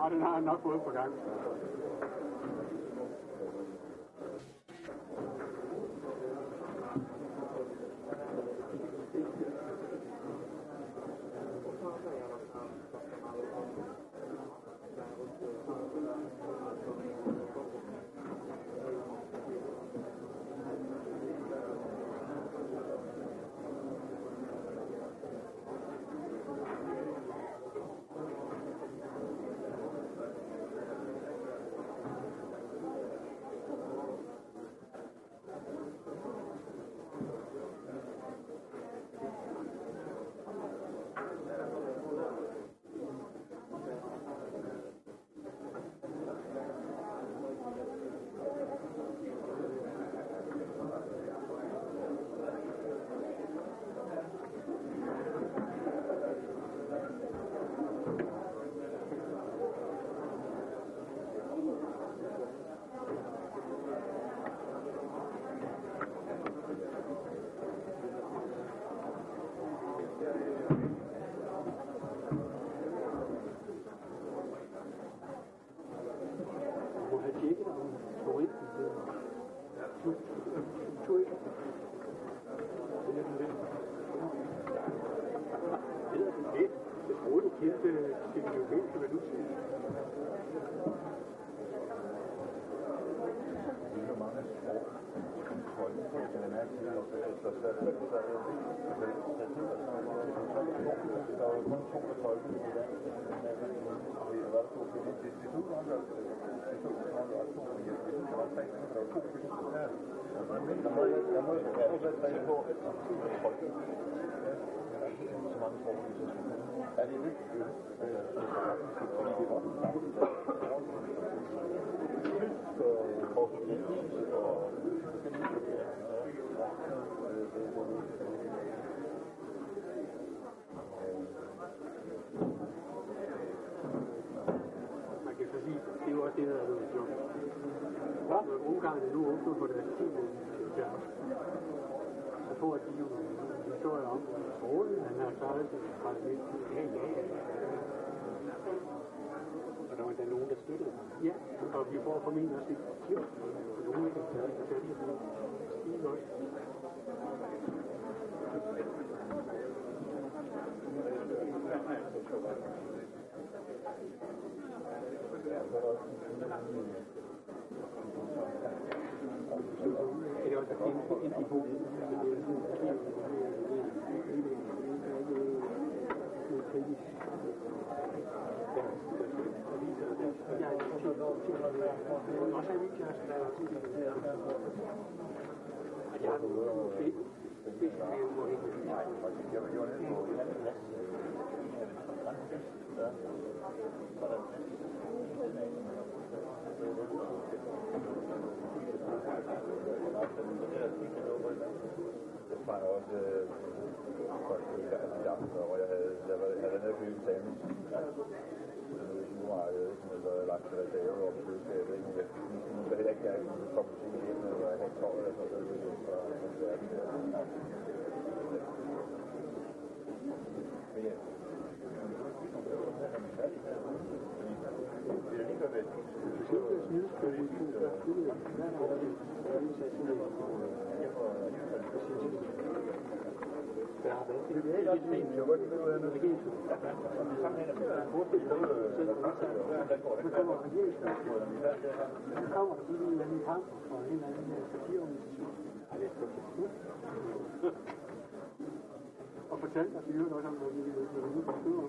den har han nok fået på gang. Ungarn er nu åbnet for deres 10 år. Jeg tror, at de jo historier om, at Roden, han har klaret det fra det. Og der var der nogen, der støttede ham. Ja, og vi får formentlig også et klip. Nogle af dem, der er særligt på Stine også. Det er også en i bogen. Det var også folk i gang, hvor jeg havde nede på eksamen. Nu var jeg ikke lagt til at lave op til køleskabet. Nu kan heller ikke jeg komme til hjem, og jeg har ikke tåret eller sådan noget. Men ja. Det er lige godt ved. Og fortalte os i øvrigt også om, hvad vi ville ude på skøder.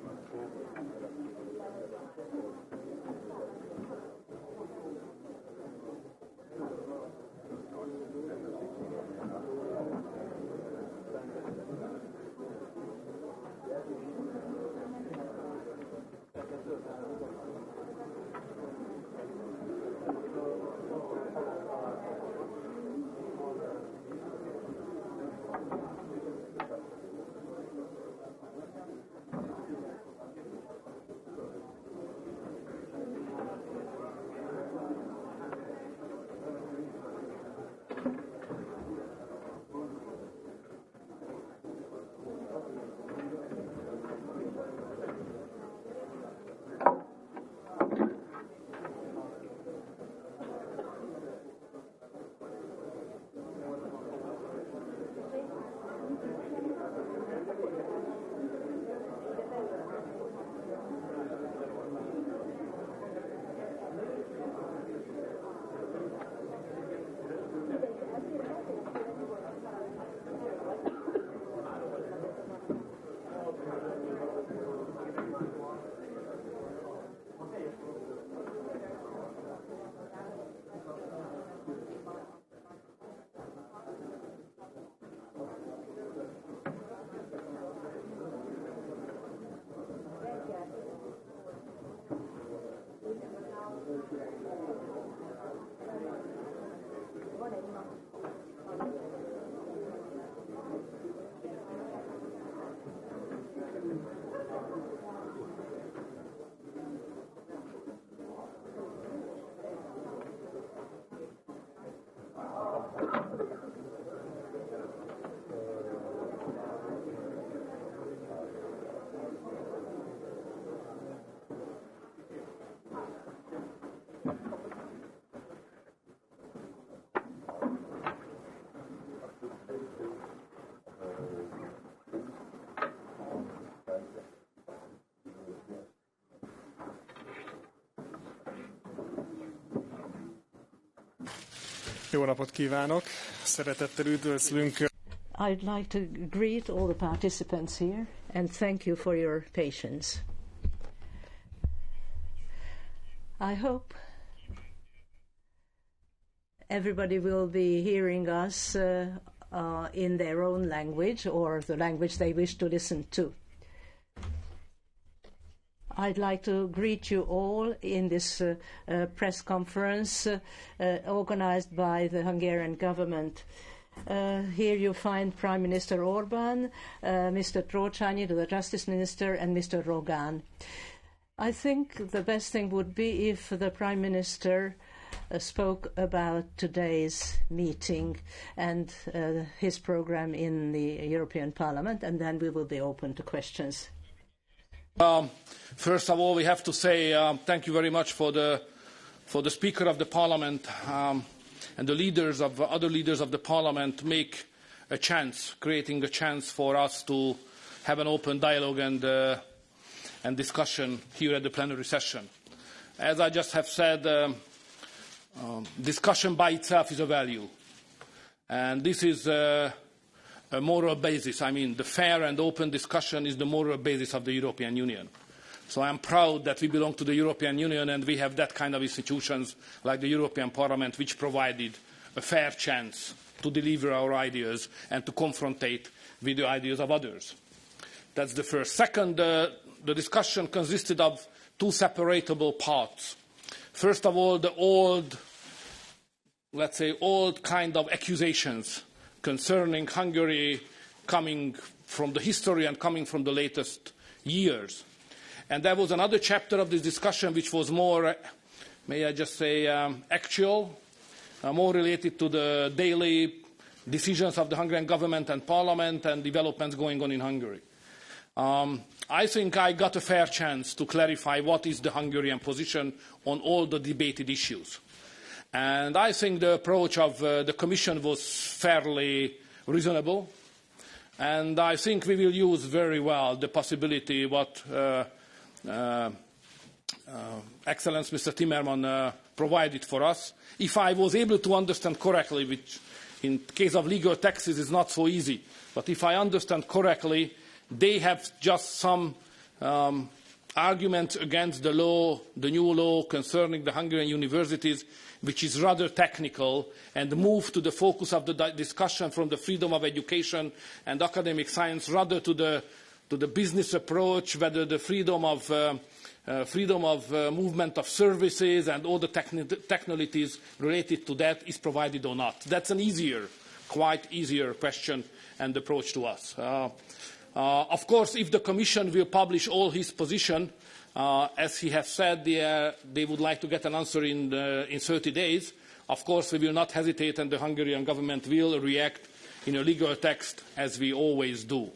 Jó napot kívánok! Szeretettel üdvözlünk. I'd like to greet all the participants here and thank you for your patience. I hope everybody will be hearing us in their own language or the language they wish to listen to. I'd like to greet you all in this press conference organized by the Hungarian government. Here you find Prime Minister Orbán, Mr. TRÓCSÁNYI, the Justice Minister, and Mr. ROGÁN. I think the best thing would be if the Prime Minister spoke about today's meeting and his program in the European Parliament, and then we will be open to questions. First of all, we have to say thank you very much for the Speaker of the Parliament and the leaders of other leaders of the Parliament make a chance, creating a chance for us to have an open dialogue and discussion here at the plenary session. As I just have said, discussion by itself is a value, and this is a moral basis. I mean, the fair and open discussion is the moral basis of the European Union. So I am proud that we belong to the European Union and we have that kind of institutions like the European Parliament, which provided a fair chance to deliver our ideas and to confrontate with the ideas of others. That's the first. Second, the discussion consisted of two separable parts. First of all, the old, let's say, old kind of accusations concerning Hungary coming from the history and coming from the latest years. And there was another chapter of this discussion which was more, may I just say, actual, more related to the daily decisions of the Hungarian government and parliament and developments going on in Hungary. I think I got a fair chance to clarify what is the Hungarian position on all the debated issues. And I think the approach of the Commission was fairly reasonable. And I think we will use very well the possibility what Excellence Mr. Timmermans provided for us. If I was able to understand correctly, which in case of legal texts is not so easy, but if I understand correctly, they have just some arguments against the law, the new law concerning the Hungarian universities, which is rather technical, and move to the focus of the discussion from the freedom of education and academic science rather to the business approach, whether the freedom of movement of services and all the technicalities related to that is provided or not. That's an quite easier question and approach to us. Of course, if the Commission will publish all his position, as he has said, they would like to get an answer in 30 days. Of course, we will not hesitate, and the Hungarian government will react in a legal text, as we always do.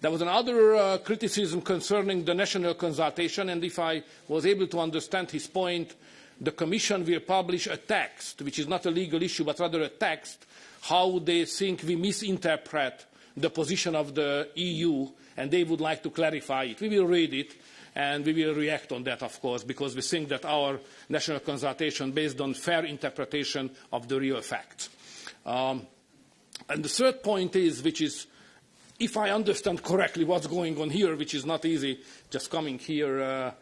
There was another criticism concerning the national consultation, and if I was able to understand his point, the Commission will publish a text, which is not a legal issue, but rather a text, how they think we misinterpret the position of the EU, and they would like to clarify it. We will read it, and we will react on that, of course, because we think that our national consultation based on fair interpretation of the real facts. And the third point is, which is, if I understand correctly what's going on here, which is not easy, just coming here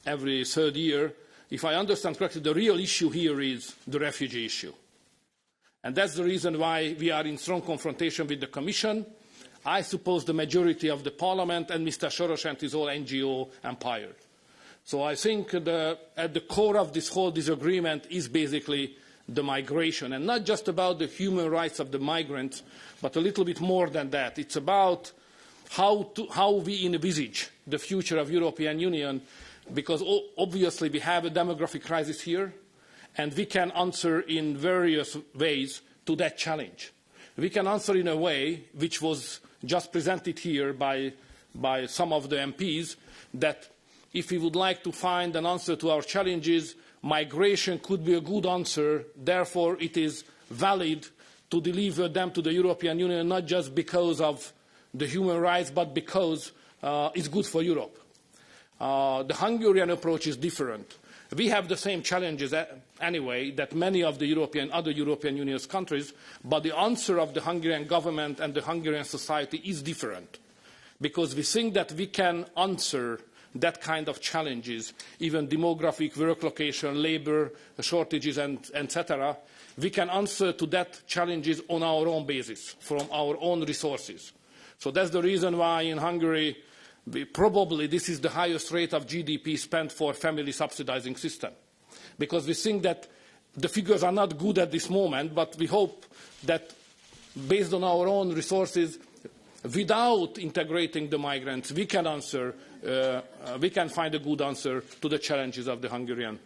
every third year, if I understand correctly, the real issue here is the refugee issue. And that's the reason why we are in strong confrontation with the Commission. I suppose the majority of the Parliament and Mr. Soros and his whole NGO empire. So I think at the core of this whole disagreement is basically the migration, and not just about the human rights of the migrants, but a little bit more than that. It's about how we envisage the future of European Union, because obviously we have a demographic crisis here, and we can answer in various ways to that challenge. We can answer in a way which was just presented here by some of the MPs, that if we would like to find an answer to our challenges, migration could be a good answer, therefore it is valid to deliver them to the European Union, not just because of the human rights, but because it's good for Europe. The Hungarian approach is different. We have the same challenges anyway that many of the other European Union countries, but the answer of the Hungarian government and the Hungarian society is different, because we think that we can answer that kind of challenges, even demographic, work location, labour shortages, and etc. We can answer to that challenges on our own basis, from our own resources. So that's the reason why in Hungary, probably this is the highest rate of GDP spent for family subsidizing system. Because we think that the figures are not good at this moment, but we hope that based on our own resources, without integrating the migrants, we can find a good answer to the challenges of the Hungarian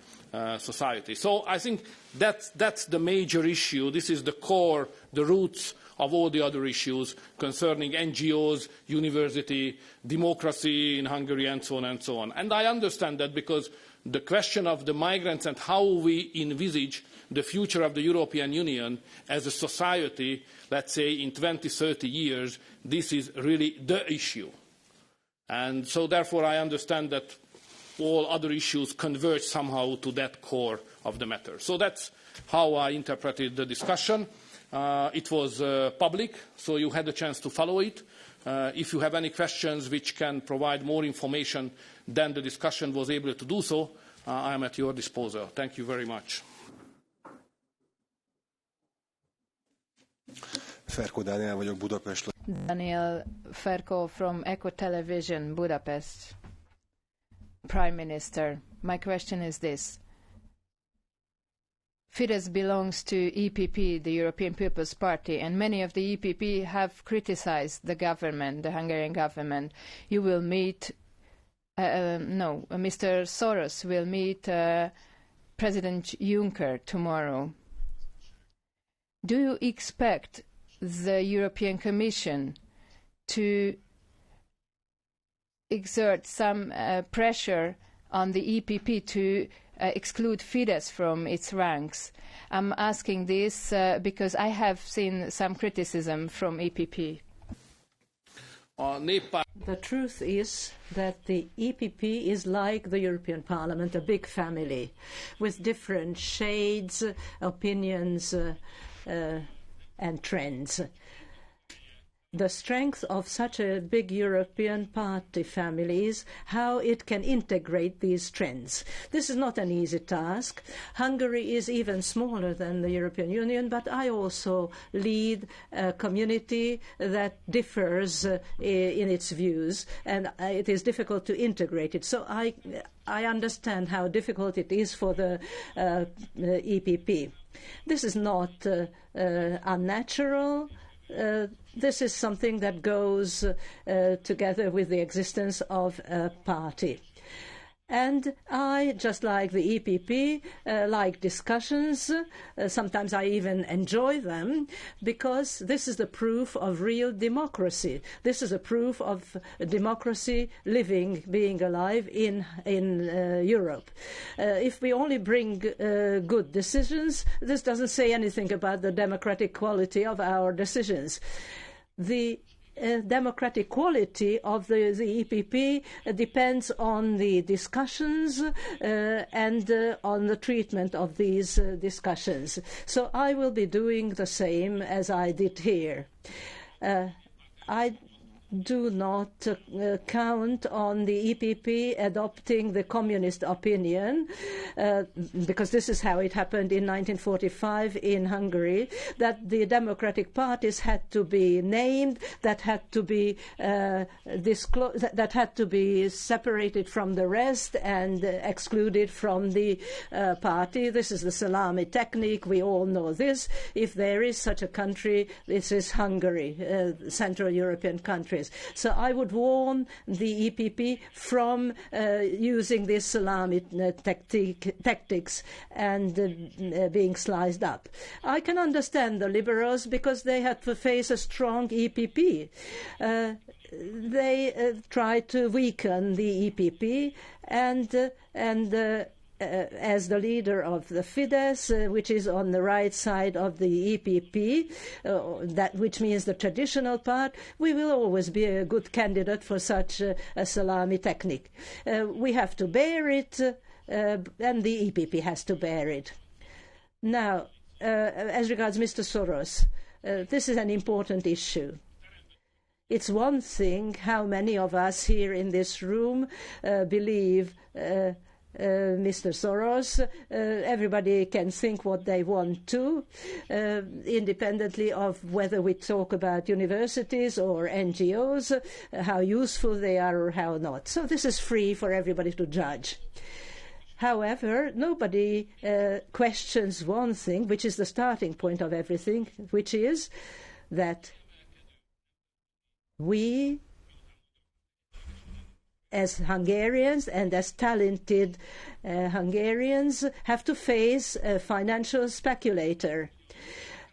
society. So I think that's the major issue. This is the core, the roots of all the other issues concerning NGOs, university, democracy in Hungary, and so on and so on. And I understand that, because the question of the migrants and how we envisage the future of the European Union as a society, let's say in 20, 30 years, this is really the issue. And so therefore I understand that all other issues converge somehow to that core of the matter. So that's how I interpreted the discussion. It was public, so you had a chance to follow it. If you have any questions which can provide more information than the discussion was able to do so, I am at your disposal. Thank you very much. Ferko Dániel vagyok, Budapest. Daniel Ferko from Echo Television, Budapest. Prime Minister, my question is this. Fidesz belongs to EPP, the European People's Party, and many of the EPP have criticized the government, the Hungarian government. You will meet, Mr. Soros will meet President Juncker tomorrow. Do you expect the European Commission to exert some pressure on the EPP to exclude Fidesz from its ranks? I'm asking this because I have seen some criticism from EPP. The truth is that the EPP is like the European Parliament, a big family with different shades, opinions and trends. The strength of such a big European party family is how it can integrate these trends. This is not an easy task. Hungary is even smaller than the European Union, but I also lead a community that differs in its views, and it is difficult to integrate it. So I understand how difficult it is for the EPP. This is not unnatural. This is something that goes together with the existence of a party. And I, just like the EPP, like discussions. Sometimes I even enjoy them, because this is the proof of real democracy. This is a proof of democracy being alive in Europe. If we only bring good decisions, this doesn't say anything about the democratic quality of our decisions. The democratic quality of the EPP depends on the discussions and on the treatment of these discussions. So I will be doing the same as I did here. I do not count on the EPP adopting the communist opinion, because this is how it happened in 1945 in Hungary, that the democratic parties had to be named, that had to be disclosed, that had to be separated from the rest and excluded from the party. This is the salami technique. We all know this. If there is such a country, this is Hungary, Central European country. So I would warn the EPP from using this salami tactics and being sliced up. I can understand the liberals because they had to face a strong EPP. They tried to weaken the EPP and as the leader of the Fidesz, which is on the right side of the EPP, which means the traditional part, we will always be a good candidate for such a salami technique. We have to bear it, and the EPP has to bear it. Now, as regards Mr. Soros, this is an important issue. It's one thing how many of us here in this room believe Mr. Soros. Everybody can think what they want to, independently of whether we talk about universities or NGOs, how useful they are or how not. So this is free for everybody to judge. However, nobody questions one thing, which is the starting point of everything, which is that we, as Hungarians and as talented Hungarians, have to face a financial speculator,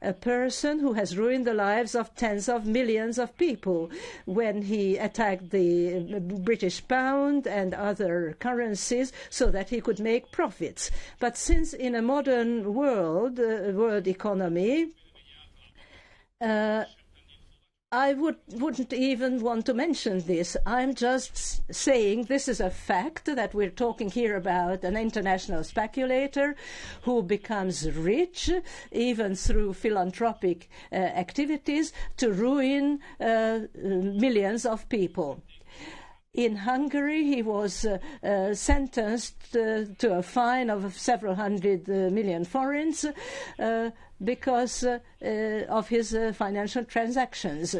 a person who has ruined the lives of tens of millions of people when he attacked the British pound and other currencies so that he could make profits. But since in a modern world economy, I wouldn't even want to mention this. I'm just saying this is a fact, that we're talking here about an international speculator who becomes rich even through philanthropic activities to ruin millions of people. In Hungary, he was sentenced to a fine of several hundred million forints because of his financial transactions.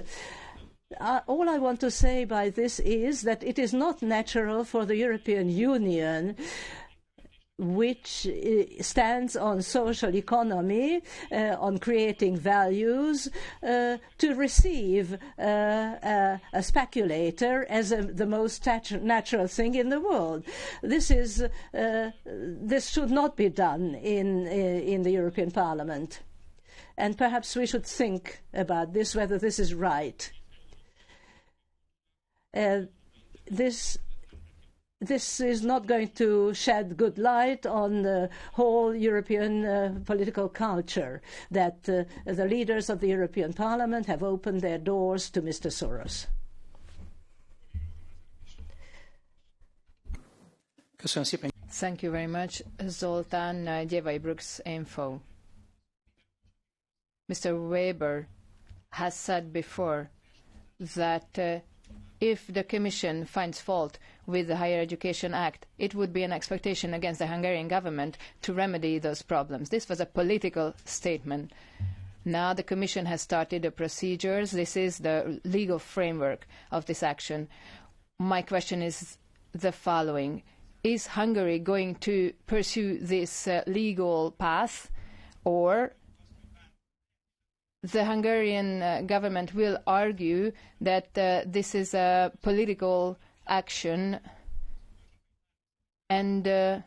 All I want to say by this is that it is not natural for the European Union, which stands on social economy, on creating values, to receive a speculator as the most natural thing in the world. This should not be done in the European Parliament. And perhaps we should think about this, whether this is right. This is not going to shed good light on the whole European political culture, that the leaders of the European Parliament have opened their doors to Mr. Soros. Thank you very much, Zoltán Gyevai Brooks Info. Mr. Weber has said before that if the Commission finds fault with the Higher Education Act, it would be an expectation against the Hungarian government to remedy those problems. This was a political statement. Now the Commission has started the procedures. This is the legal framework of this action. My question is the following. Is Hungary going to pursue this legal path, or the Hungarian government will argue that this is a political action, and the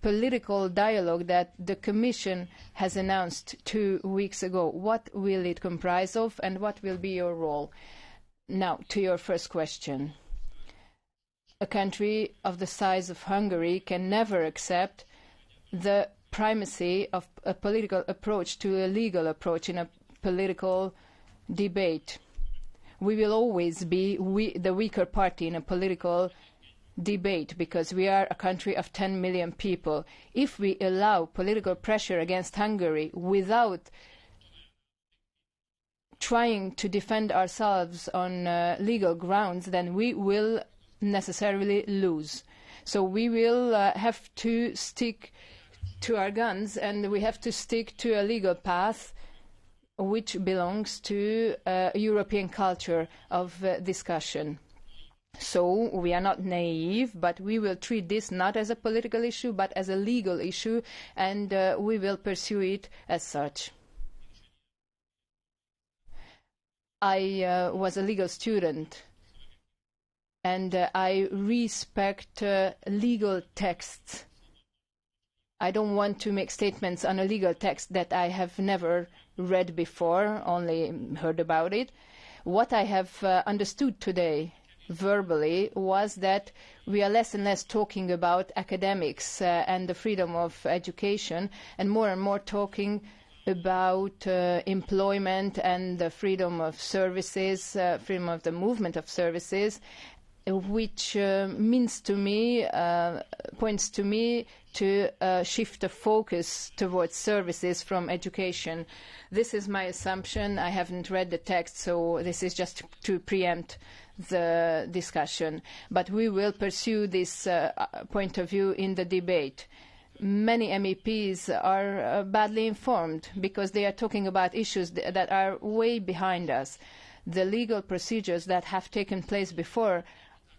political dialogue that the Commission has announced 2 weeks ago, what will it comprise of, and what will be your role? Now, to your first question. A country of the size of Hungary can never accept the primacy of a political approach to a legal approach in a political debate. We will always be the weaker party in a political debate because we are a country of 10 million people. If we allow political pressure against Hungary without trying to defend ourselves on legal grounds, then we will necessarily lose. So we will have to stick to our guns, and we have to stick to a legal path which belongs to a European culture of discussion. So we are not naive, but we will treat this not as a political issue, but as a legal issue, and we will pursue it as such. I was a legal student, and I respect legal texts. I don't want to make statements on a legal text that I have never read before, only heard about it. What I have understood today verbally was that we are less and less talking about academics and the freedom of education, and more talking about employment and the freedom of services, freedom of the movement of services, which means to me, points to me to shift the focus towards services from education. This is my assumption. I haven't read the text, so this is just to preempt the discussion. But we will pursue this point of view in the debate. Many MEPs are badly informed because they are talking about issues that are way behind us. The legal procedures that have taken place before,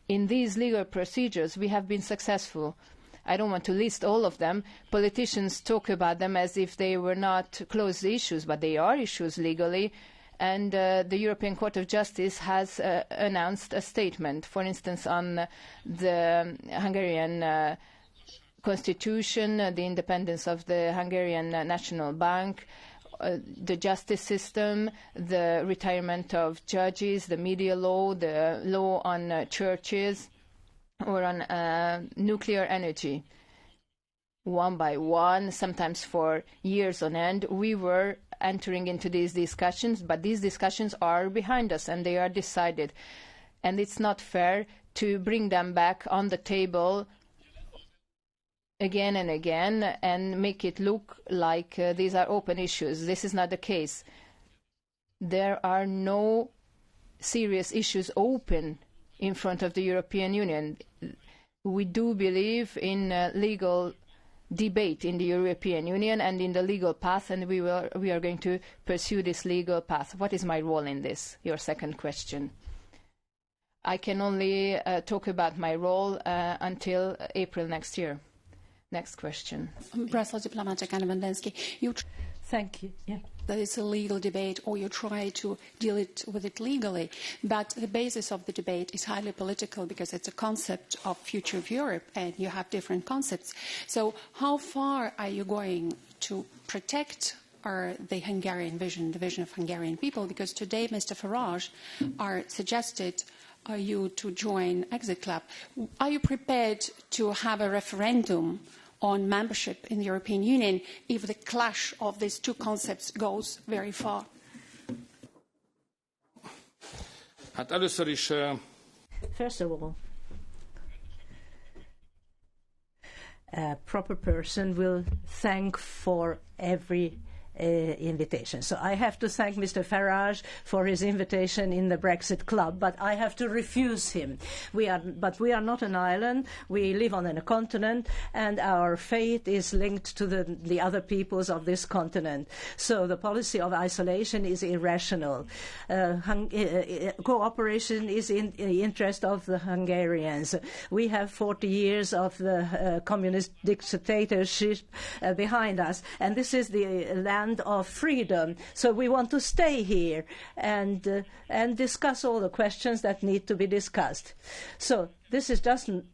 in these legal procedures we have been successful. I don't want to list all of them. Politicians talk about them as if they were not closed issues, but they are issues legally. And the European Court of Justice has announced a statement, for instance, on the Hungarian constitution, the independence of the Hungarian National Bank, the justice system, the retirement of judges, the media law, the law on churches, or on nuclear energy. One by one, sometimes for years on end, we were entering into these discussions, but these discussions are behind us and they are decided. And it's not fair to bring them back on the table again and again and make it look like these are open issues. This is not the case. There are no serious issues open in front of the European Union. We do believe in legal debate in the European Union and in the legal path, and we are going to pursue this legal path. What is my role in this? Your second question. I can only talk about my role until April next year. Next question. Brussels diplomatic Anna Vandensky. Thank you. Yeah. That it's a legal debate, or you try to deal with it legally, but the basis of the debate is highly political because it's a concept of future of Europe, and you have different concepts. So how far are you going to protect the Hungarian vision, the vision of Hungarian people? Because today Mr. Farage suggested you to join Exit Club. Are you prepared to have a referendum on membership in the European Union if the clash of these two concepts goes very far? First of all, a proper person will thank for every invitation. So I have to thank Mr. Farage for his invitation in the Brexit Club, but I have to refuse him. But we are not an island. We live on a continent, and our fate is linked to the other peoples of this continent. So the policy of isolation is irrational. Cooperation is in the interest of the Hungarians. We have 40 years of the communist dictatorship behind us, and this is the land of freedom. So we want to stay here and discuss all the questions that need to be discussed. So this is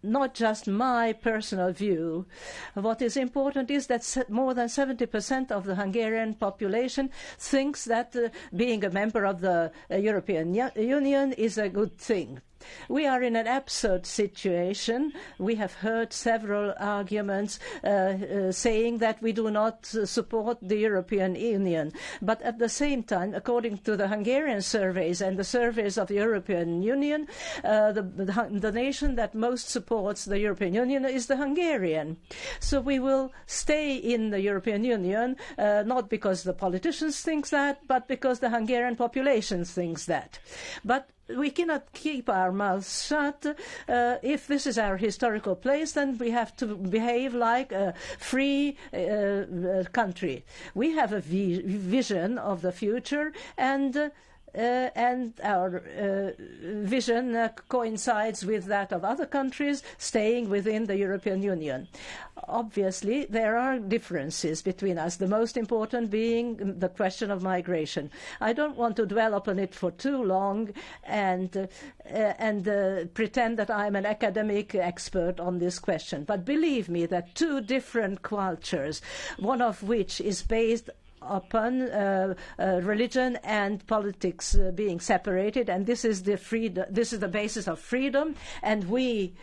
not just my personal view. What is important is that more than 70% of the Hungarian population thinks that being a member of the European Union is a good thing. We are in an absurd situation. We have heard several arguments saying that we do not support the European Union. But at the same time, according to the Hungarian surveys and the surveys of the European Union, the nation that most supports the European Union is the Hungarian. So we will stay in the European Union, not because the politicians think that, but because the Hungarian population thinks that. But we cannot keep our mouths shut. If this is our historical place, then we have to behave like a free country. We have a vision of the future, and our vision coincides with that of other countries staying within the European Union. Obviously, there are differences between us, the most important being the question of migration. I don't want to dwell upon it for too long and pretend that I'm an academic expert on this question. But believe me that two different cultures, one of which is based upon religion and politics being separated, and this is the freedom. This is the basis of freedom, and we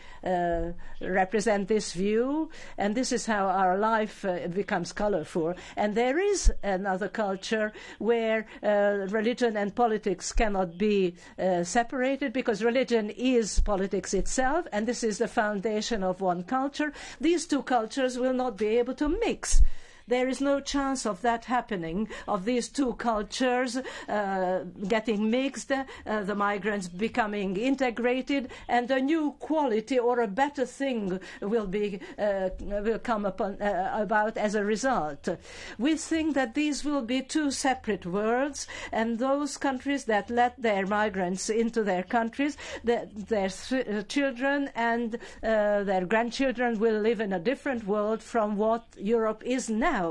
represent this view, and this is how our life becomes colorful. And there is another culture where religion and politics cannot be separated, because religion is politics itself, and this is the foundation of one culture. These two cultures will not be able to mix. There is no chance of that happening, of these two cultures getting mixed, the migrants becoming integrated, and a new quality or a better thing will come about as a result. We think that these will be two separate worlds, and those countries that let their migrants into their countries, their children and their grandchildren will live in a different world from what Europe is now.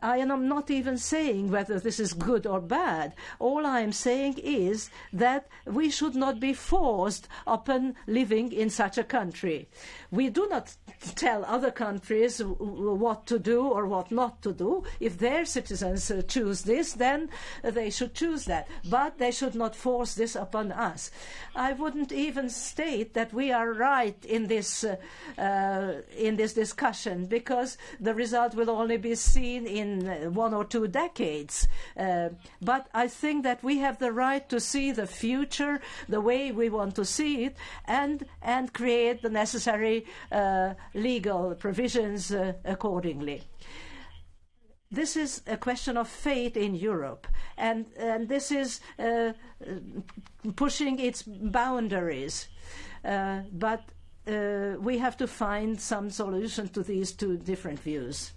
I am not even saying whether this is good or bad. All I am saying is that we should not be forced upon living in such a country. We do not tell other countries what to do or what not to do. If their citizens choose this, then they should choose that. But they should not force this upon us. I wouldn't even state that we are right in this discussion, because the result will only be seen in 1 or 2 decades. But I think that we have the right to see the future the way we want to see it, and create the necessary legal provisions accordingly. This is a question of fate in Europe, and this is pushing its boundaries. But we have to find some solution to these two different views.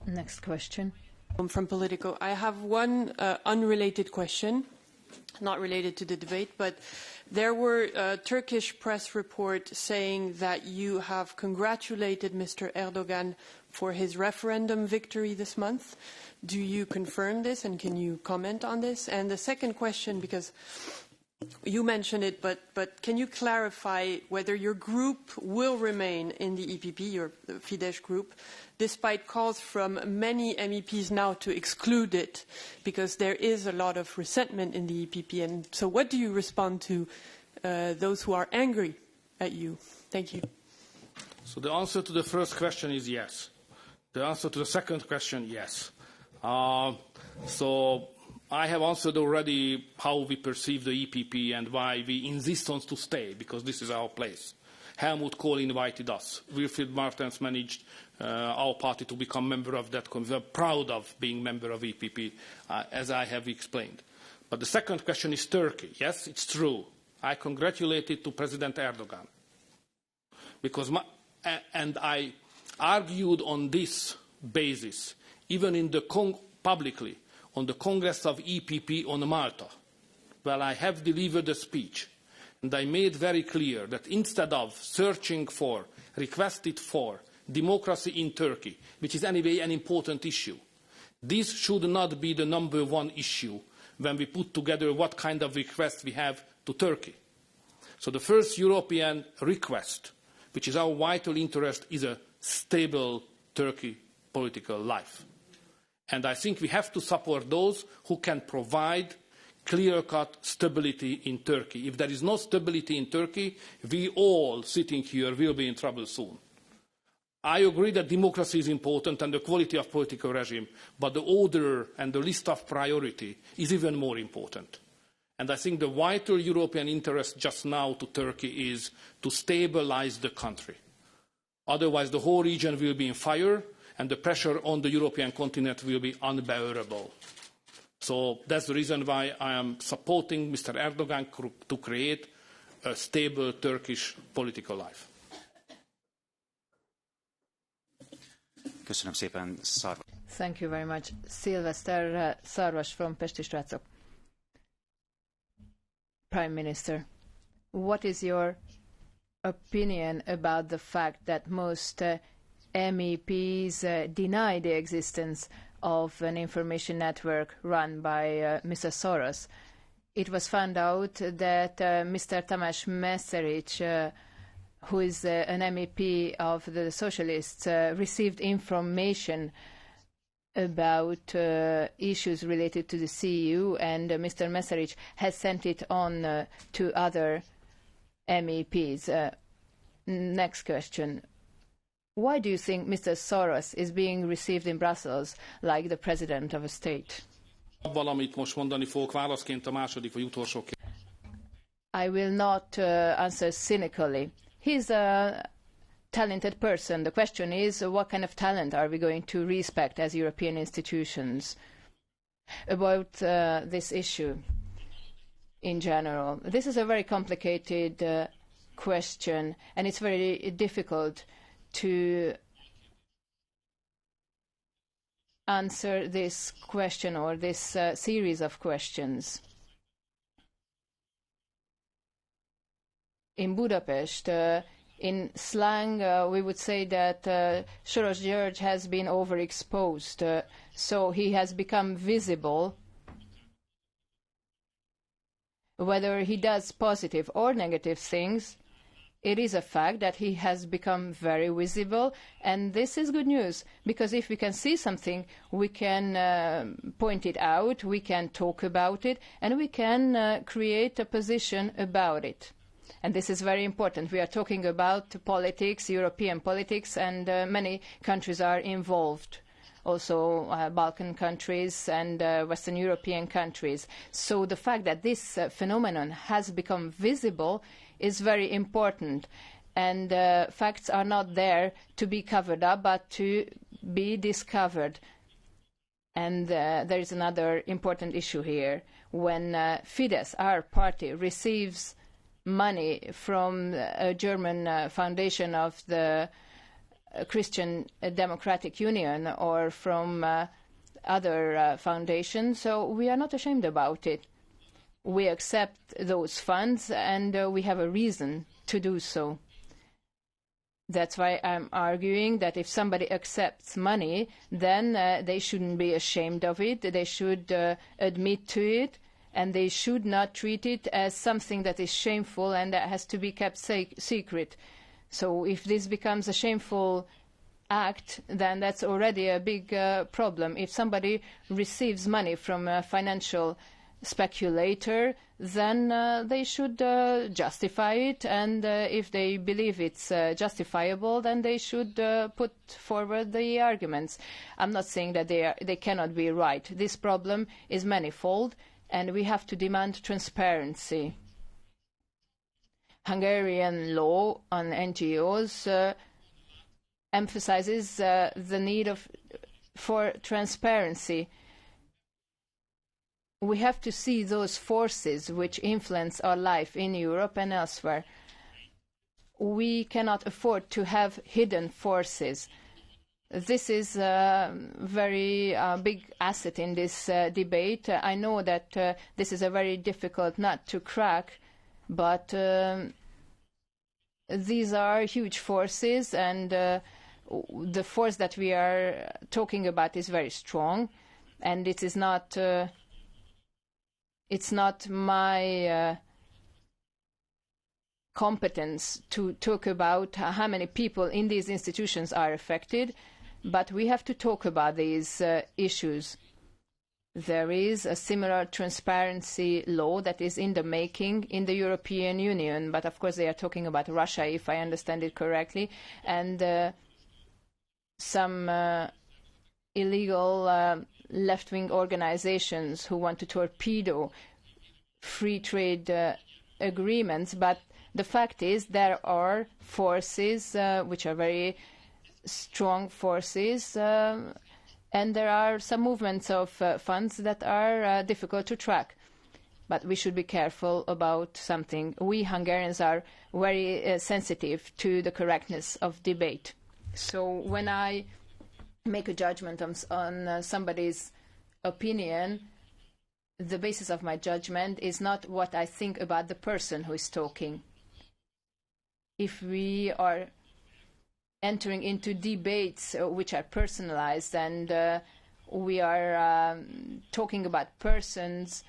Next question. From Politico. I have one unrelated question, not related to the debate, but there were a Turkish press report saying that you have congratulated Mr. Erdogan for his referendum victory this month. Do you confirm this, and can you comment on this? And the second question, because you mentioned it, but can you clarify whether your group will remain in the EPP, your Fidesz group, despite calls from many MEPs now to exclude it, because there is a lot of resentment in the EPP? And so what do you respond to those who are angry at you? Thank you. So the answer to the first question is yes. The answer to the second question, yes. So I have answered already how we perceive the EPP and why we insist on to stay, because this is our place. Helmut Kohl invited us. Wilfried Martens managed our party to become member of that committee. We are proud of being member of EPP, as I have explained. But the second question is Turkey. Yes, it's true. I congratulated to President Erdogan, because and I argued on this basis, even in the publicly, on the Congress of EPP on Malta. Well, I have delivered a speech, and I made very clear that instead of searching for, requested for, democracy in Turkey, which is anyway an important issue, this should not be the number one issue when we put together what kind of request we have to Turkey. So the first European request, which is our vital interest, is a stable Turkey political life. And I think we have to support those who can provide clear-cut stability in Turkey. If there is no stability in Turkey, we all sitting here will be in trouble soon. I agree that democracy is important and the quality of political regime, but the order and the list of priority is even more important. And I think the vital European interest just now to Turkey is to stabilize the country. Otherwise, the whole region will be in fire and the pressure on the European continent will be unbearable. So that's the reason why I am supporting Mr. Erdogan to create a stable Turkish political life. Köszönöm szépen, Szarvas. Thank you very much. Szilveszter Szarvas from Pesti Srácok. Prime Minister, what is your opinion about the fact that most MEPs deny the existence of an information network run by Mr. Soros? It was found out that Mr. Tamás Messerich, who is an MEP of the Socialists, received information about issues related to the CEU, and Mr. Messerich has sent it on to other MEPs. Next question. Why do you think Mr. Soros is being received in Brussels like the president of a state? Valamit most mondani fogok válaszként a második vagy utolsó kérdés. I will not answer cynically. He's a talented person. The question is, what kind of talent are we going to respect as European institutions about this issue in general? This is a very complicated question, and it's very difficult to answer this question or this series of questions. In Budapest, in slang, we would say that Soros György has been overexposed, so he has become visible. Whether he does positive or negative things, it is a fact that he has become very visible, and this is good news, because if we can see something, we can point it out, we can talk about it, and we can create a position about it. And this is very important. We are talking about politics, European politics, and many countries are involved, also Balkan countries and Western European countries. So the fact that this phenomenon has become visible is very important, and facts are not there to be covered up, but to be discovered. And there is another important issue here. When Fidesz, our party, receives money from a German foundation of the Christian Democratic Union or from other foundations, so we are not ashamed about it. We accept those funds, and we have a reason to do so. That's why I'm arguing that if somebody accepts money, then they shouldn't be ashamed of it. They should admit to it, and they should not treat it as something that is shameful and that has to be kept secret. So if this becomes a shameful act, then that's already a big problem. If somebody receives money from a financial speculator, then they should justify it, and if they believe it's justifiable, then they should put forward the arguments. I'm not saying that they cannot be right. This problem is manifold, and we have to demand transparency. Hungarian law on NGOs emphasizes the need for transparency. We have to see those forces which influence our life in Europe and elsewhere. We cannot afford to have hidden forces. This is a very big asset in this debate. I know that this is a very difficult nut to crack, but these are huge forces, and the force that we are talking about is very strong, and it is not it's not my competence to talk about how many people in these institutions are affected, but we have to talk about these issues. there is a similar transparency law that is in the making in the European Union, but of course they are talking about Russia, if I understand it correctly, and some illegal left-wing organizations who want to torpedo free trade agreements. But the fact is there are forces which are very strong forces, and there are some movements of funds that are difficult to track. But we should be careful about something. We Hungarians are very sensitive to the correctness of debate. So when I make a judgment on somebody's opinion, the basis of my judgment is not what I think about the person who is talking. If we are entering into debates which are personalized and we are talking about persons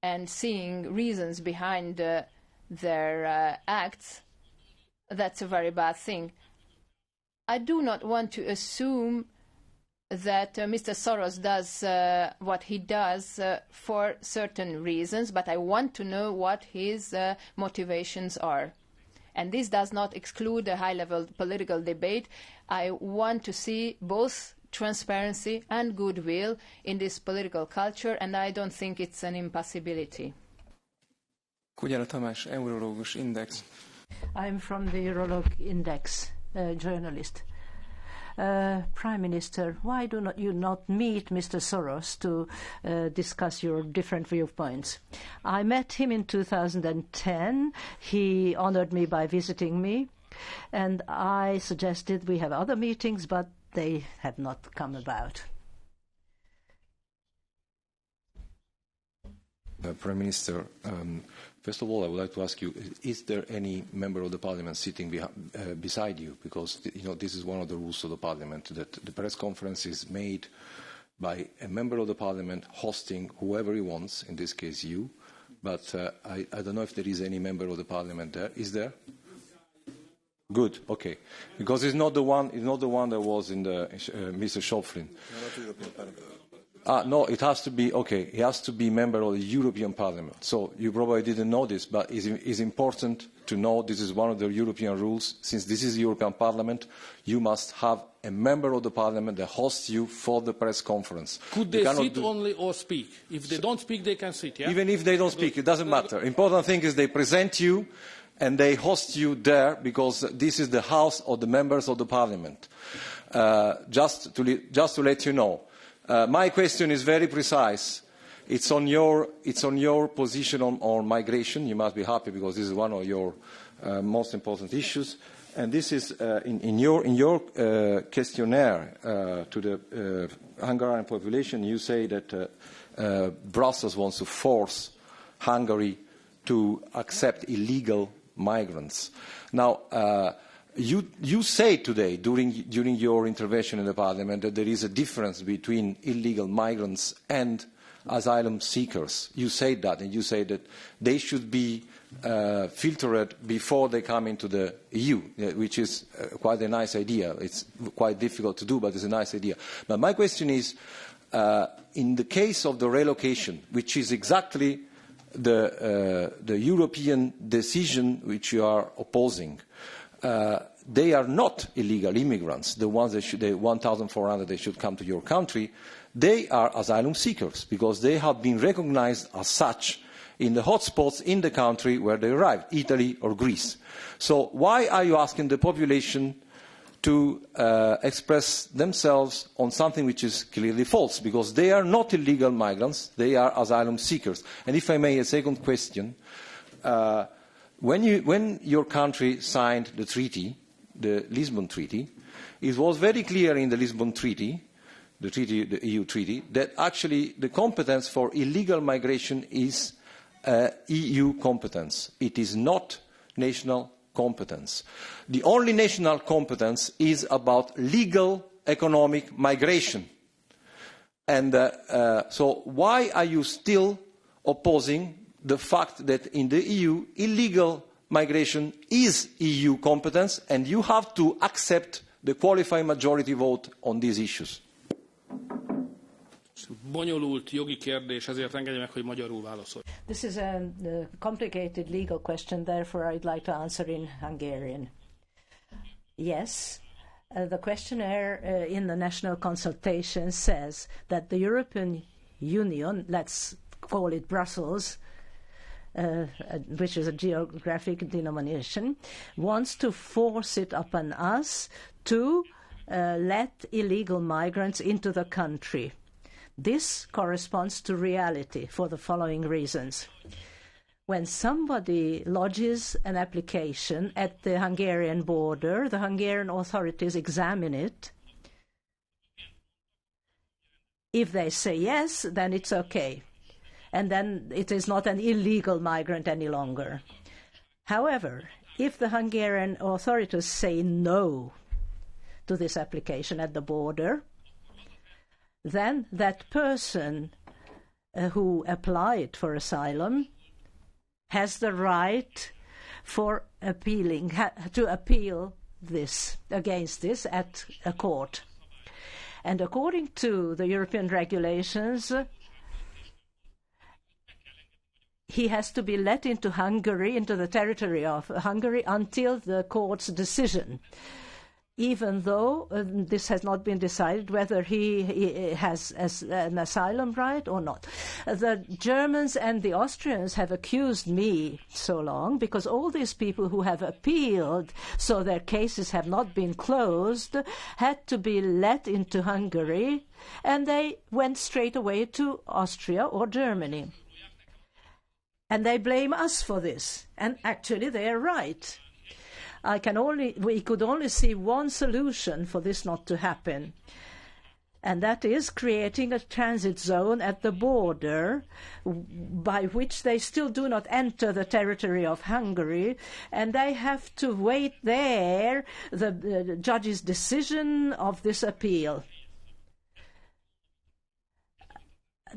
and seeing reasons behind their acts, that's a very bad thing. I do not want to assume that Mr. Soros does what he does for certain reasons, but I want to know what his motivations are. And this does not exclude a high-level political debate. I want to see both transparency and goodwill in this political culture, and I don't think it's an impossibility. Kugyara Tamás, Eurologus Index. I'm from the Eurolog Index, journalist. Prime Minister, why do you not meet Mr. Soros to discuss your different viewpoints? I met him in 2010. He honored me by visiting me, and I suggested we have other meetings, but they have not come about. Prime Minister, first of all, I would like to ask you, is there any member of the Parliament sitting beside you? Because this is one of the rules of the Parliament, that the press conference is made by a member of the Parliament hosting whoever he wants, in this case you. But I don't know if there is any member of the Parliament there. Is there? Good, okay. Because it's not the one that was in the Mr. SCHÖPFLIN. No, it has to be, okay, he has to be a member of the European Parliament. So you probably didn't know this, but it's important to know this is one of the European rules. Since this is the European Parliament, you must have a member of the Parliament that hosts you for the press conference. Could they sit only or speak? If they don't speak, they can sit, yeah? Even if they don't speak, it doesn't matter. Important thing is they present you and they host you there because this is the house of the members of the Parliament. Just to let you know. My question is very precise. It's on your position on migration. You must be happy because this is one of your most important issues. And this is in your questionnaire to the Hungarian population. You say that Brussels wants to force Hungary to accept illegal migrants. Now. You say today, during your intervention in the Parliament, that there is a difference between illegal migrants and asylum seekers. You say that, and you say that they should be filtered before they come into the EU, which is quite a nice idea. It's quite difficult to do, but it's a nice idea. But my question is, in the case of the relocation, which is exactly the European decision which you are opposing, they are not illegal immigrants, the ones the 1,400 that should come to your country. They are asylum seekers because they have been recognized as such in the hotspots in the country where they arrived, Italy or Greece. So why are you asking the population to express themselves on something which is clearly false? Because they are not illegal migrants, they are asylum seekers. And if I may, a second question. When your country signed the treaty, the Lisbon Treaty, it was very clear in the Lisbon Treaty, the EU treaty, that actually the competence for illegal migration is EU competence. It is not national competence. The only national competence is about legal economic migration. And so why are you still opposing the fact that in the EU, illegal migration is EU competence, and you have to accept the qualified majority vote on these issues? bonyolult jogi kérdés, ezért engedje meg, hogy magyarul válaszolj. This is a complicated legal question, therefore I'd like to answer in Hungarian. Yes, the questionnaire in the national consultation says that the European Union, let's call it Brussels, which is a geographic denomination, wants to force it upon us to let illegal migrants into the country. This corresponds to reality for the following reasons. When somebody lodges an application at the Hungarian border, the Hungarian authorities examine it. If they say yes, then it's okay. And then it is not an illegal migrant any longer. However, if the Hungarian authorities say no to this application at the border, then that person who applied for asylum has the right for to appeal this against this at a court. And according to the European regulations, he has to be let into Hungary, into the territory of Hungary, until the court's decision, even though this has not been decided whether he has an asylum right or not. The Germans and the Austrians have accused me so long because all these people who have appealed, so their cases have not been closed, had to be let into Hungary, and they went straight away to Austria or Germany. And they blame us for this, and actually they are right. We could only see one solution for this not to happen, and that is creating a transit zone at the border by which they still do not enter the territory of Hungary, and they have to wait there the judge's decision of this appeal.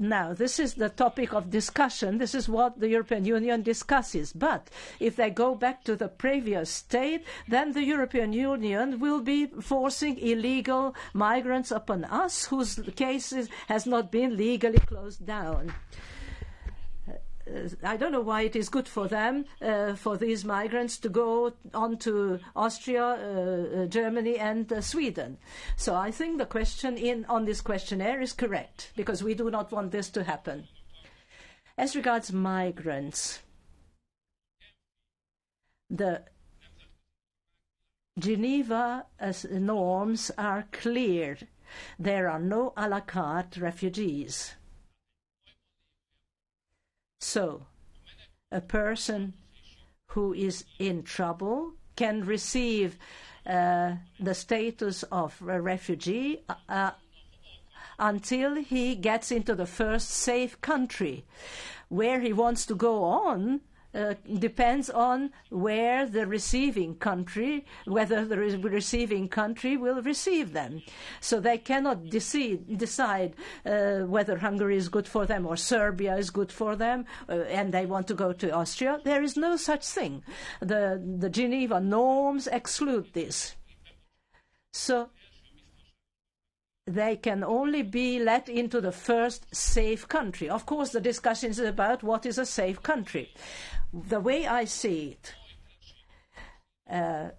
Now, this is the topic of discussion. This is what the European Union discusses. But if they go back to the previous state, then the European Union will be forcing illegal migrants upon us whose cases has not been legally closed down. I don't know why it is good for them, for these migrants to go on to Austria, Germany and Sweden. So I think the question on this questionnaire is correct, because we do not want this to happen. As regards migrants, the Geneva norms are clear. There are no à la carte refugees. So, a person who is in trouble can receive the status of a refugee until he gets into the first safe country. Where he wants to go on depends on where the receiving country, whether the receiving country will receive them. So they cannot decide whether Hungary is good for them or Serbia is good for them, and they want to go to Austria. There is no such thing. The Geneva norms exclude this. So they can only be let into the first safe country. Of course, the discussion is about what is a safe country. The way I see it,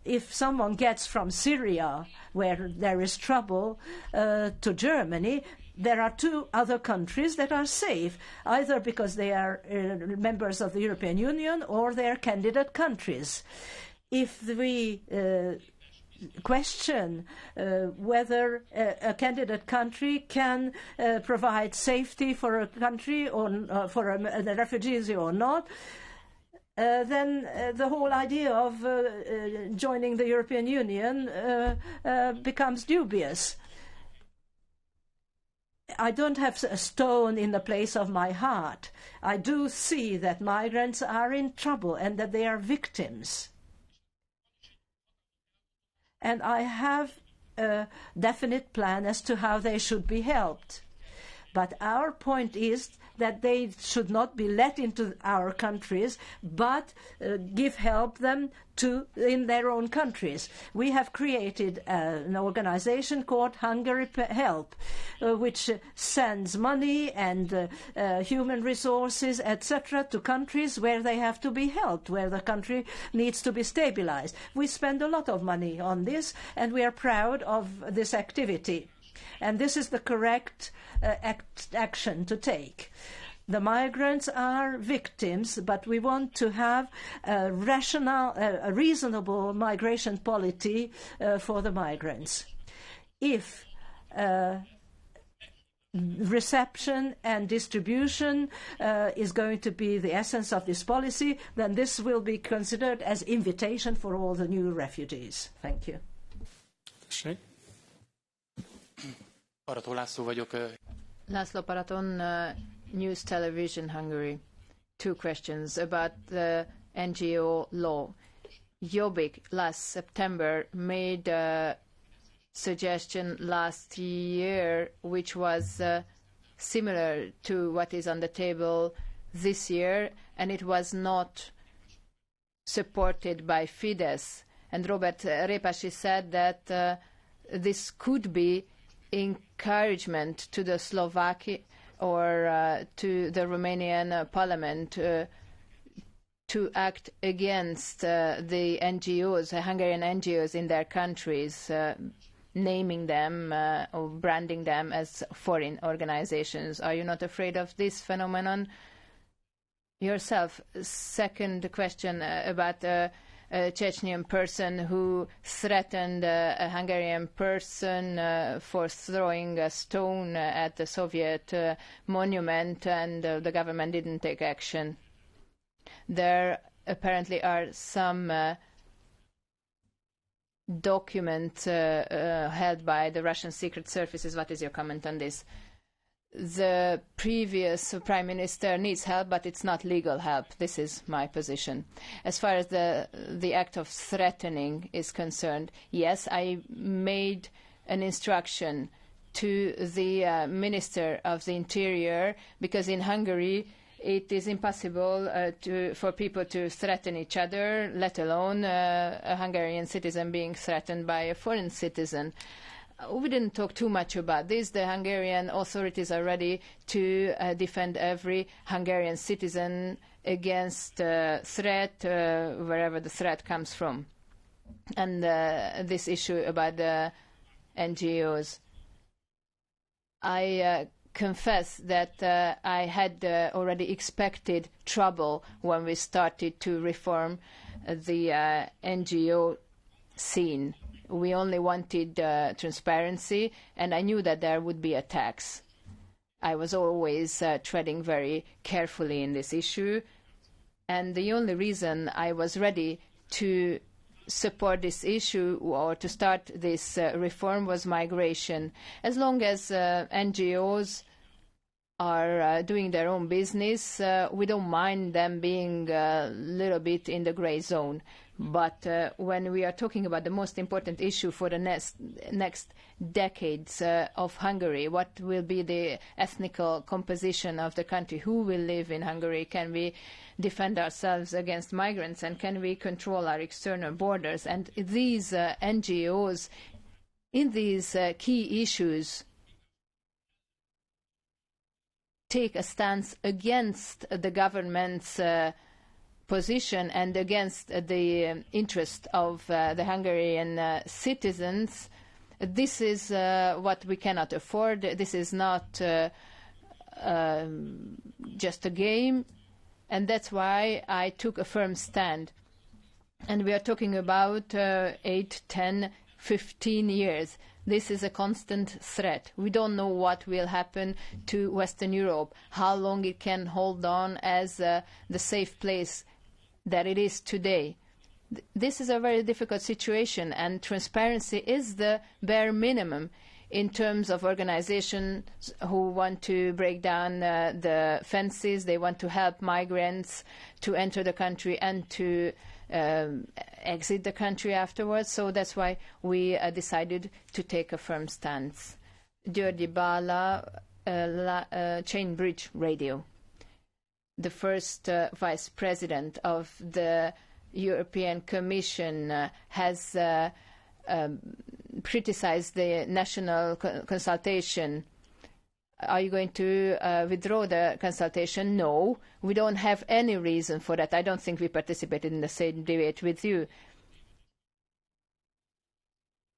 if someone gets from Syria, where there is trouble, to Germany, there are two other countries that are safe, either because they are members of the European Union or they are candidate countries. If we question whether a candidate country can provide safety for a country or for the refugees or not, then the whole idea of joining the European Union becomes dubious. I don't have a stone in the place of my heart. I do see that migrants are in trouble and that they are victims. And I have a definite plan as to how they should be helped. But our point is that they should not be let into our countries, but give help them in their own countries. We have created an organization called Hungary Help, which sends money and human resources, etc., to countries where they have to be helped, where the country needs to be stabilized. We spend a lot of money on this, and we are proud of this activity. And this is the correct action to take. The migrants are victims, but we want to have a reasonable migration policy for the migrants. If reception and distribution is going to be the essence of this policy, then this will be considered as invitation for all the new refugees. Thank you. Parató László vagyok. László Paraton, News Television Hungary. 2 questions about the NGO law. Jobbik last September made a suggestion last year which was similar to what is on the table this year, and it was not supported by Fidesz. And Robert Repasi said that this could be encouragement to the Slovakia or to the Romanian parliament to act against the NGOs, the Hungarian NGOs in their countries, naming them or branding them as foreign organizations. Are you not afraid of this phenomenon yourself? Second question about a Chechnyan person who threatened a Hungarian person for throwing a stone at the Soviet monument, and the government didn't take action. There apparently are some documents held by the Russian secret services. What is your comment on this? The previous prime minister needs help, but it's not legal help. This is my position. As far as the act of threatening is concerned, yes, I made an instruction to the Minister of the Interior, because in Hungary it is impossible for people to threaten each other, let alone a Hungarian citizen being threatened by a foreign citizen. We didn't talk too much about this. The Hungarian authorities are ready to defend every Hungarian citizen against threat, wherever the threat comes from. And this issue about the NGOs, I confess that I had already expected trouble when we started to reform the NGO scene. We only wanted transparency, and I knew that there would be a tax. I was always treading very carefully in this issue, and the only reason I was ready to support this issue or to start this reform was migration. As long as NGOs are doing their own business, we don't mind them being a little bit in the grey zone. But when we are talking about the most important issue for the next decades of Hungary, what will be the ethnical composition of the country? Who will live in Hungary? Can we defend ourselves against migrants? And can we control our external borders? And these NGOs, in these key issues, take a stance against the government's position and against the interest of the Hungarian citizens. This is what we cannot afford. This is not just a game, and that's why I took a firm stand. And we are talking about 8, 10, 15 years. This is a constant threat. We don't know what will happen to Western Europe, how long it can hold on as the safe place that it is today. This is a very difficult situation, and transparency is the bare minimum in terms of organizations who want to break down the fences. They want to help migrants to enter the country and to exit the country afterwards. So that's why we decided to take a firm stance. György Bála, chain bridge radio. The first vice president of the European Commission has criticized the national consultation. Are you going to withdraw the consultation? No, we don't have any reason for that. I don't think we participated in the same debate with you.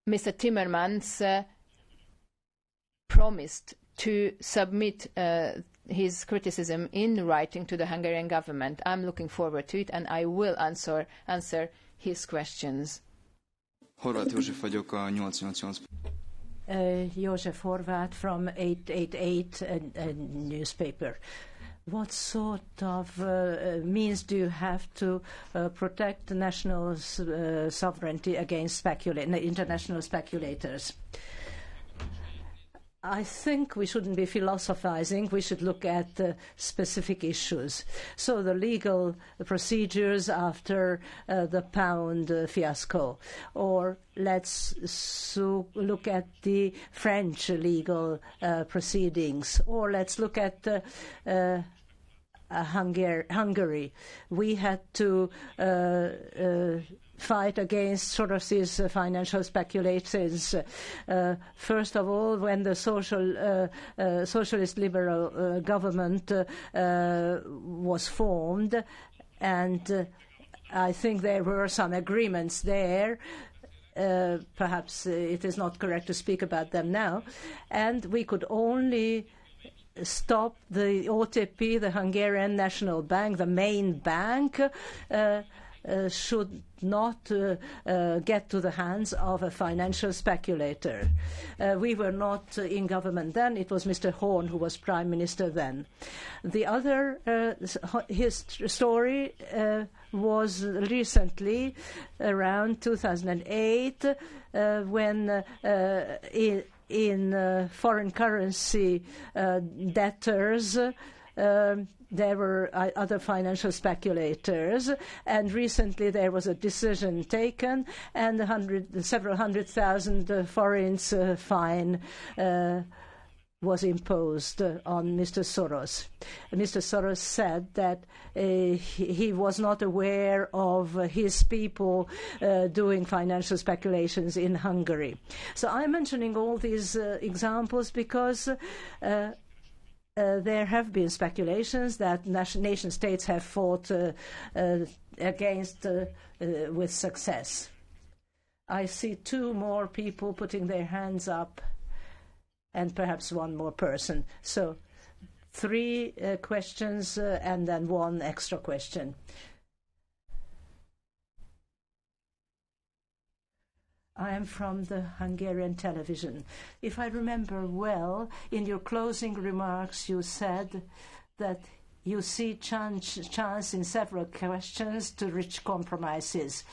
Mr. Timmermans promised to submit his criticism in writing to the Hungarian government. I'm looking forward to it, and I will answer his questions. Horváth József vagyok, a 888. József Horváth from 888 newspaper. What sort of means do you have to protect national sovereignty against international speculators? I think we shouldn't be philosophizing. We should look at specific issues. So the legal procedures after the pound fiasco, or let's look at the French legal proceedings, or let's look at Hungary. We had to fight against Soros's financial speculators. First of all, when the socialist liberal government was formed, and I think there were some agreements there. Perhaps it is not correct to speak about them now, and we could only stop the OTP, the Hungarian National Bank, the main bank, should not get to the hands of a financial speculator. We were not in government then. It was Mr. Horn who was Prime Minister then. The other his story was recently around 2008 when in foreign currency debtors there were other financial speculators, and recently there was a decision taken, and several hundred thousand forints fine was imposed on Mr. Soros. Mr. Soros said that he was not aware of his people doing financial speculations in Hungary. So I'm mentioning all these examples because there have been speculations that nation states have fought against with success. I see two more people putting their hands up, and perhaps one more person. So 3 questions and then 1 extra question. I am from the Hungarian television. If I remember well, in your closing remarks you said that you see chance in several questions to reach compromises.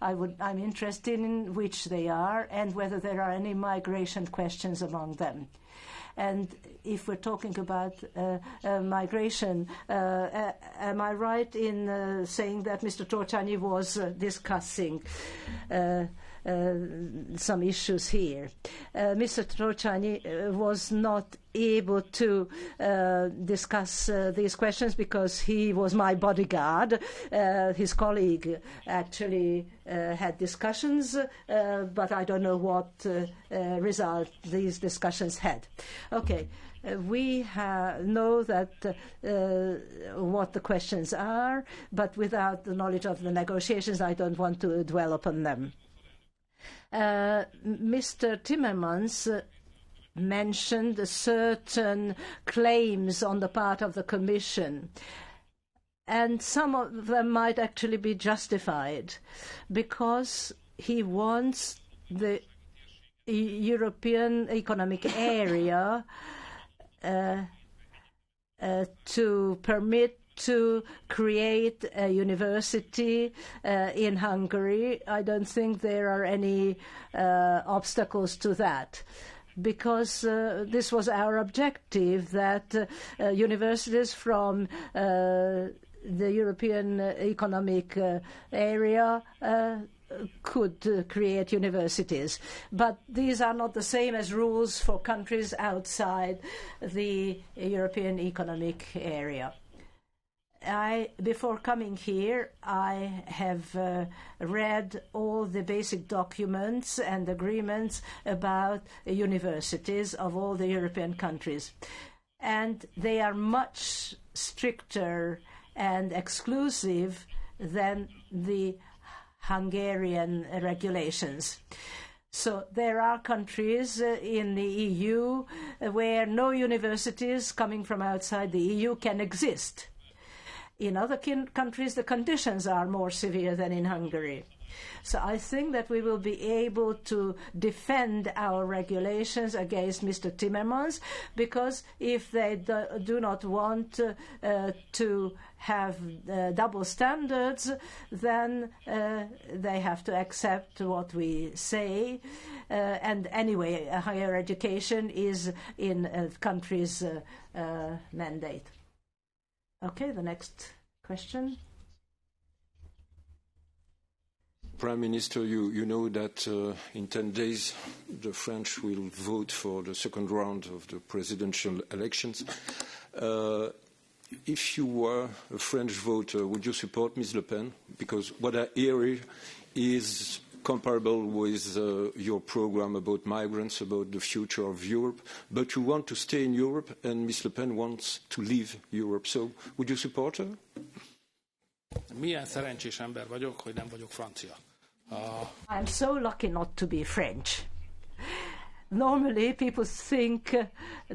I'm interested in which they are and whether there are any migration questions among them. And if we're talking about migration, am I right in saying that Mr. TRÓCSÁNYI was discussing some issues here? Mr. TRÓCSÁNYI was not able to discuss these questions because he was my bodyguard. His colleague actually had discussions, but I don't know what result these discussions had. Okay. We know that what the questions are, but without the knowledge of the negotiations, I don't want to dwell upon them. Mr. Timmermans mentioned certain claims on the part of the Commission, and some of them might actually be justified, because he wants the European Economic Area to permit to create a university in Hungary. I don't think there are any obstacles to that, because this was our objective, that universities from the European Economic Area could create universities. But these are not the same as rules for countries outside the European Economic Area. Before coming here, I have read all the basic documents and agreements about universities of all the European countries. And they are much stricter and exclusive than the Hungarian regulations. So there are countries in the EU where no universities coming from outside the EU can exist. In other countries, the conditions are more severe than in Hungary. So I think that we will be able to defend our regulations against Mr. Timmermans, because if they do not want to have double standards, then they have to accept what we say. And anyway, higher education is in a country's mandate. Okay, the next question. Prime Minister, you know that in 10 days the French will vote for the second round of the presidential elections. If you were a French voter, would you support Ms. Le Pen? Because what I hear is comparable with your program about migrants, about the future of Europe, but you want to stay in Europe and Ms. Le Pen wants to leave Europe. So would you support her? Milyen szerencsés ember vagyok, hogy nem vagyok francia. I'm so lucky not to be French. Normally people think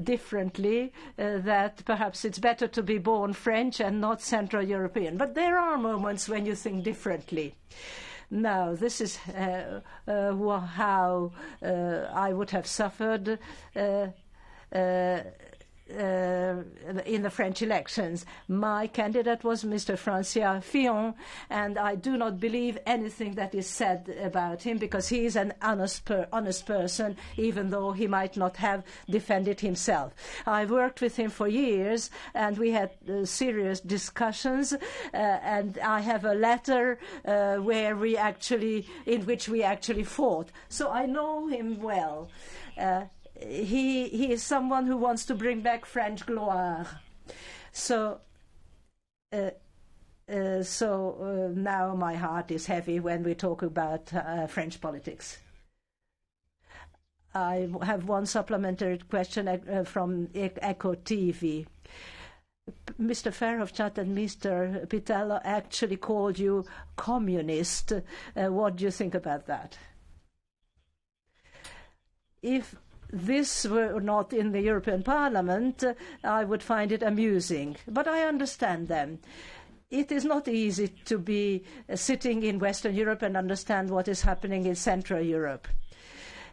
differently, that perhaps it's better to be born French and not Central European. But there are moments when you think differently. Now, this is how I would have suffered in the French elections. My candidate was Mr. François Fillon, and I do not believe anything that is said about him, because he is an honest person, even though he might not have defended himself. I worked with him for years, and we had serious discussions, and I have a letter in which we actually fought. So I know him well. He is someone who wants to bring back French gloire. So now my heart is heavy when we talk about French politics. I have one supplementary question from Echo TV. Mr. Verhofstadt and Mr. Pittella actually called you communist. What do you think about that? If this were not in the European Parliament, I would find it amusing. But I understand them. It is not easy to be sitting in Western Europe and understand what is happening in Central Europe.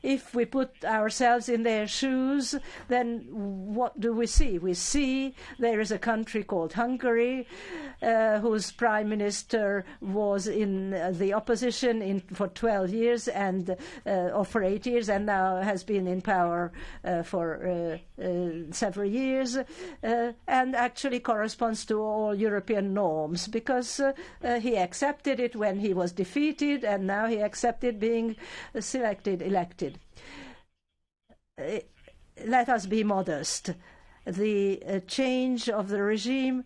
If we put ourselves in their shoes, then what do we see? We see there is a country called Hungary, whose prime minister was in the opposition for 12 years or for 8 years, and now has been in power for several years, and actually corresponds to all European norms, because he accepted it when he was defeated, and now he accepted being elected. Let us be modest. The change of the regime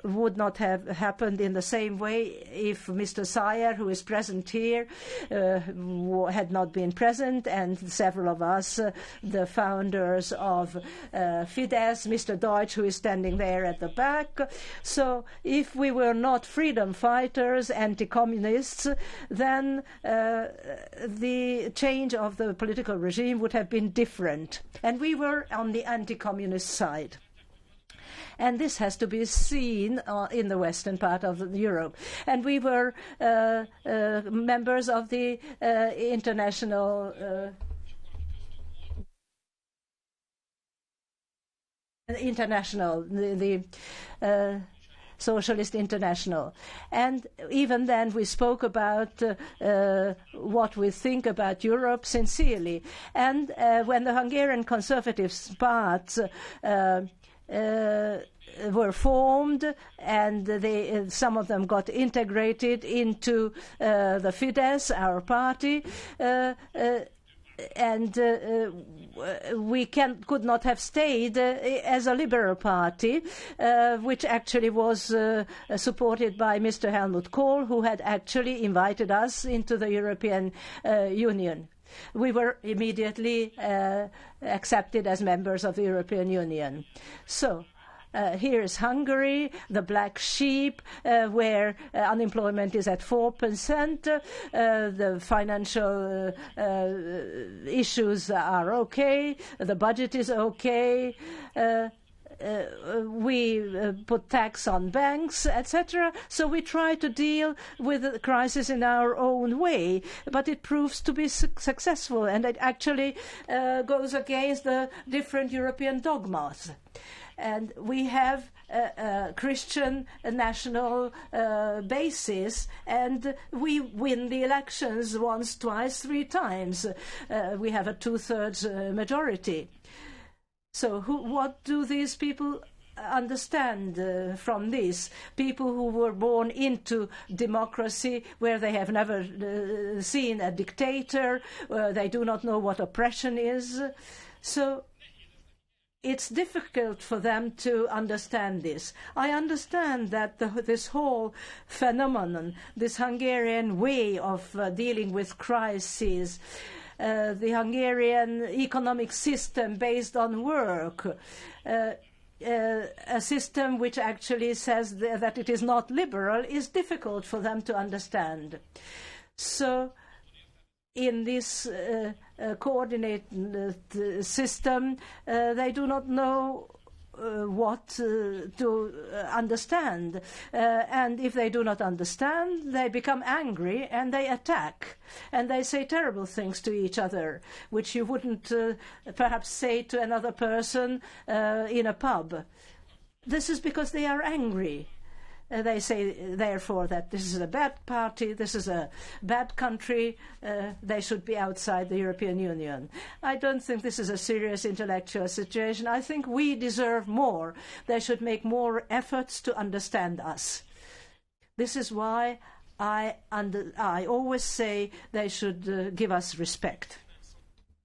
would not have happened in the same way if Mr. Sayer, who is present here, had not been present, and several of us, the founders of Fidesz, Mr. Deutsch, who is standing there at the back. So if we were not freedom fighters, anti-communists, then the change of the political regime would have been different. And we were on the anti-communist side. And this has to be seen in the western part of Europe. And we were members of the Socialist International. And even then we spoke about what we think about Europe sincerely. And when the Hungarian Conservative Party were formed, and some of them got integrated into the Fidesz, our party, and we could not have stayed as a liberal party, which actually was supported by Mr. Helmut Kohl, who had actually invited us into the European Union. We were immediately accepted as members of the European Union. So here is Hungary, the black sheep, where unemployment is at 4%. The financial issues are okay. The budget is okay. We put tax on banks, etc. So we try to deal with the crisis in our own way, but it proves to be successful, and it actually goes against the different European dogmas. And we have a Christian national basis, and we win the elections once, twice, 3 times. We have a 2/3 majority. So what do these people understand from this? People who were born into democracy, where they have never seen a dictator, they do not know what oppression is. So it's difficult for them to understand this. I understand that this whole phenomenon, this Hungarian way of dealing with crises, the Hungarian economic system based on work, a system which actually says that it is not liberal, is difficult for them to understand. So in this coordinated system, they do not know what to understand. And if they do not understand, they become angry and they attack. And they say terrible things to each other, which you wouldn't perhaps say to another person in a pub. This is because they are angry. They say, therefore, that this is a bad party, this is a bad country, they should be outside the European Union. I don't think this is a serious intellectual situation. I think we deserve more. They should make more efforts to understand us. This is why I always say they should give us respect.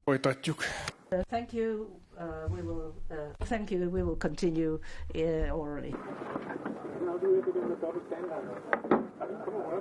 Folytatjuk. Thank you. Thank you. We will continue orally. Now do it again with double standard. I mean, come on,